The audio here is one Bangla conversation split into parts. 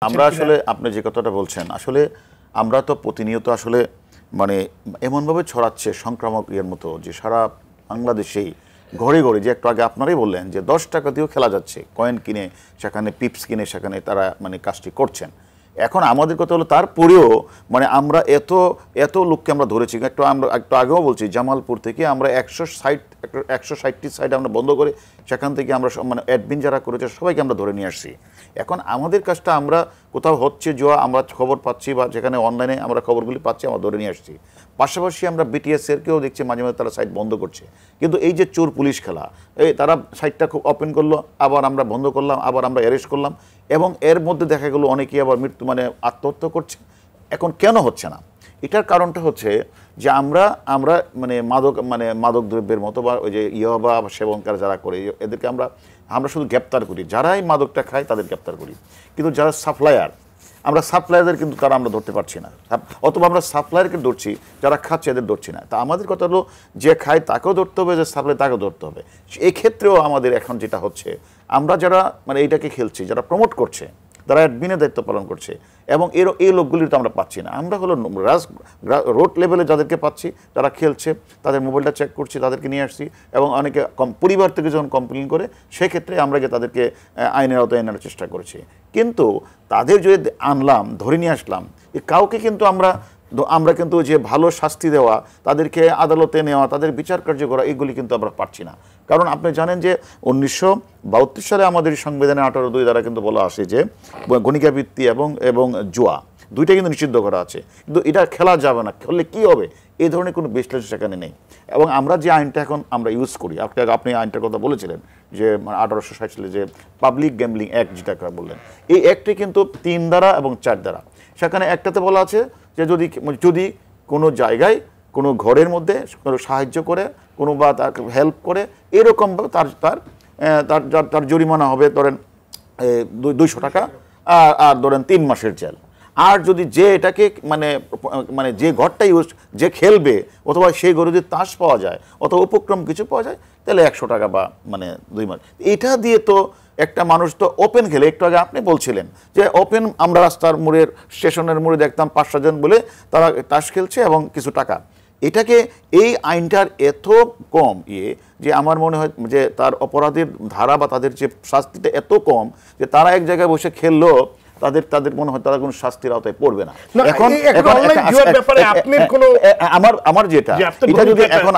আমরা আসলে আপনি যে কথাটা বলছেন আসলে আমরা তো প্রতিনিয়ত আসলে মানে এমনভাবে ছড়াচ্ছে সংক্রামক ইয়ের মতো যে সারা বাংলাদেশেই ঘরে ঘরে যে একটু আগে আপনারাই বললেন যে 10 টাকা দিয়েও খেলা যাচ্ছে কয়েন কিনে সেখানে পিপস কিনে সেখানে তারা মানে কাজটি করছেন। এখন আমাদের কথা হলো তারপরেও মানে আমরা এত এত লোককে আমরা ধরেছি একটু আগেও বলছি জামালপুর থেকে আমরা 160টি সাইট আমরা বন্ধ করে সেখান থেকে আমরা মানে অ্যাডমিন যারা করেছে সবাইকে আমরা ধরে নিয়ে আসছি। এখন আমাদের কাজটা আমরা কোথাও হচ্ছে জুয়া আমরা খবর পাচ্ছি বা যেখানে অনলাইনে আমরা খবরগুলি পাচ্ছি আমরা ধরে নিয়ে আসছি। পাশাপাশি আমরা বিটিএসেরকেও দেখছি মাঝে মাঝে তারা সাইট বন্ধ করছে। কিন্তু এই যে চোর পুলিশ খেলা তারা সাইটটা খুব ওপেন করলো আবার আমরা বন্ধ করলাম আবার আমরা অ্যারেস্ট করলাম এবং এর মধ্যে দেখা গেল অনেকেই আবার মৃত্যু মানে আত্মহত্যা করছে। এখন কেন হচ্ছে না? এটার কারণটা হচ্ছে যে আমরা মানে মাদক দ্রব্যের মতো বা ওই যে ইয়াবা সেবনকার যারা করে এদেরকে আমরা শুধু গ্রেপ্তার করি, যারাই মাদকটা খায় তাদের গ্রেপ্তার করি, কিন্তু যারা সাপ্লায়ার আমরা সাপ্লায়ারদের কিন্তু তারা আমরা ধরতে পারছি না, অথবা আমরা সাপ্লায়ারকে ধরছি যারা খাচ্ছে এদের ধরছি না। তা আমাদের কথা হলো যে খায় তাকেও ধরতে হবে, যে সাপ্লাই তাকেও ধরতে হবে। এই ক্ষেত্রেও আমাদের এখন যেটা হচ্ছে আমরা যারা মানে এইটাকে খেলছি, যারা প্রমোট করছে, যারা অ্যাডমিনের দায়িত্ব পালন করছে এবং এই লোকগুলি তো আমরা পাচ্ছি না। আমরা হলো রোড লেভেলে যাদেরকে পাচ্ছি যারা খেলছে তাদের মোবাইলটা চেক করছি, তাদেরকে নিয়ে আসছি এবং অনেকে পরিবার থেকে যখন কমপ্লেন করে সেক্ষেত্রে আমরা গিয়ে তাদেরকে আইনের আওতায় আনার চেষ্টা করছি। কিন্তু তাদের যদি আনলাম ধরে নিয়ে আসলাম কাউকে কিন্তু আমরা কিন্তু যে ভালো শাস্তি দেওয়া, তাদেরকে আদালতে নেওয়া, তাদের বিচার কার্য করা এগুলি কিন্তু আমরা পারছি না। কারণ আপনি জানেন যে 1972 সালে আমাদের সংবিধানে 18(2) দ্বারা কিন্তু বলা আসে যে গণিকাবৃত্তি এবং জুয়া দুইটা কিন্তু নিষিদ্ধ করা আছে, কিন্তু এটা খেলা যাবে না, খেললে কি হবে এই ধরনের কোনো বিশ্লেষণ সেখানে নেই। এবং আমরা যে আইনটা এখন আমরা ইউজ করি, আপনি আইনটার কথা বলেছিলেন যে 1860 সালে যে পাবলিক গ্যাম্বলিং অ্যাক্ট যেটা বললেন, এই অ্যাক্টে কিন্তু 3 ধারা এবং 4 ধারা। সেখানে একটাতে বলা আছে যে যদি কোনো জায়গায় কোনো ঘরের মধ্যে কোনো সাহায্য করে কোনো বা তার হেল্প করে এরকমভাবে তার জরিমানা হবে ধরেন 200 টাকা আর ধরেন 3 মাসের জেল। আর যদি যে এটাকে মানে যে ঘরটা যে খেলবে অথবা সেই ঘরে যদি তাস পাওয়া যায় অথবা উপক্রম কিছু পাওয়া যায় তাহলে 100 টাকা বা মানে 2 মাস। এটা দিয়ে তো একটা মানুষ তো ওপেন খেলে, একটু আগে আপনি বলছিলেন যে ওপেন আমরা রাস্তার মোড়ের স্টেশনের মোড়ে দেখতাম 5-6 জন বলে তারা তাস খেলছে এবং কিছু টাকা। এটাকে এই আইনটার এত কম যে আমার মনে হয় যে তার অপরাধের ধারা বা তাদের যে শাস্তিটা এত কম যে তারা এক জায়গায় বসে খেললো তাদের মনে হয় তারা কোনো শাস্তির আওতায় পড়বে না। এখন আমার যেটা এটা যদি এখন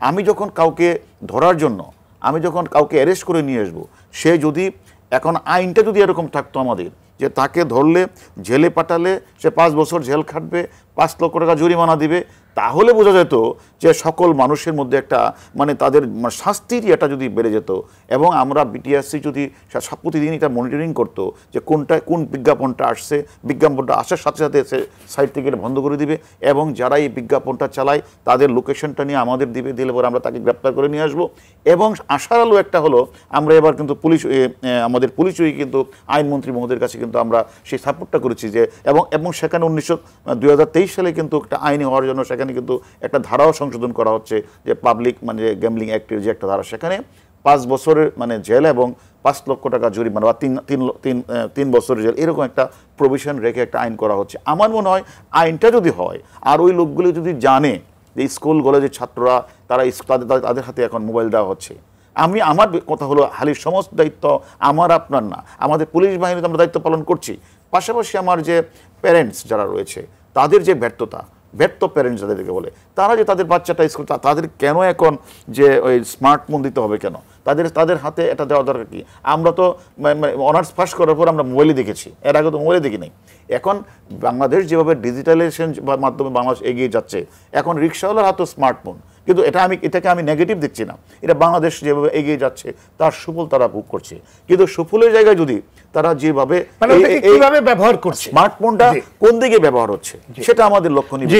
আমি যখন কাউকে ধরার জন্য আমি যখন কাউকে অ্যারেস্ট করে নিয়ে আসবো, সে যদি এখন আইনটা যদি এরকম থাকতো আমাদের যে তাকে ধরলে জেলে পাঠালে সে 5 বছর জেল খাটবে, 5 লক্ষ টাকা জরিমানা দিবে, তাহলে বোঝা যেত যে সকল মানুষের মধ্যে একটা মানে তাদের শাস্তির এটা যদি বেড়ে যেত। এবং আমরা বিটিআরসি যদি প্রতিদিন এটা মনিটরিং করতো যে কোন বিজ্ঞাপনটা আসছে, বিজ্ঞাপনটা আসার সাথে সাথে সে সাইট থেকে বন্ধ করে দিবে এবং যারা এই বিজ্ঞাপনটা চালায় তাদের লোকেশনটা নিয়ে আমাদের দিলে পরে আমরা তাকে গ্রেপ্তার করে নিয়ে আসবো। এবং আশার আলো একটা হলো আমরা এবার কিন্তু আমাদের পুলিশই কিন্তু আইনমন্ত্রী মহোদয়ের কাছে কিন্তু আমরা সেই সাপোর্টটা করেছি যে এবং সেখানে 2023 সালে কিন্তু একটা আইনি হওয়ার জন্য সেখানে কিন্তু একটা ধারাও সংশোধন করা হচ্ছে যে পাবলিক মানে গ্যাম্বলিং অ্যাক্টের যে একটা ধারা, সেখানে 5 বছরের মানে জেল এবং 5 লক্ষ টাকা জরিমানা বা 3 বছরের জেল এরকম একটা প্রভিশন রেখে একটা আইন করা হচ্ছে। আমার মনে হয় আইনটা যদি হয় আর ওই লোকগুলো যদি জানে যে স্কুল কলেজের ছাত্ররা তাদের হাতে এখন মোবাইল দেওয়া হচ্ছে, আমার কথা হলো হালির সমস্ত দায়িত্ব আমার আপনার না, আমাদের পুলিশ বাহিনীতে আমরা দায়িত্ব পালন করছি। পাশাপাশি আমার যে প্যারেন্টস যারা রয়েছে তাদের যে ব্যর্থ প্যারেন্টস যাদেরকে বলে, তারা যে তাদের বাচ্চাটা স্কুল তাদের কেন এখন যে ওই স্মার্টফোন দিতে হবে কেন, তাদের হাতে এটা দেওয়া দরকার কি? আমরা তো অনার্স পাস করার পর আমরা মোবাইলই দেখেছি, এর আগে তো মোবাইলে দেখি নাই। এখন বাংলাদেশ যেভাবে ডিজিটালাইজেশন মাধ্যমে বাংলাদেশ এগিয়ে যাচ্ছে, এখন রিক্সাওয়ালার হাতেও স্মার্টফোন, কিন্তু এটাকে আমি নেগেটিভ দেখছি না, এটা বাংলাদেশ যেভাবে এগিয়ে যাচ্ছে তার সুফল তারা ভোগ করছে। কিন্তু সুফলের জায়গায় যদি তারা যেভাবে ব্যবহার করছে, স্মার্টফোনটা কোন দিকে ব্যবহার হচ্ছে সেটা আমাদের লক্ষ্য নিয়ে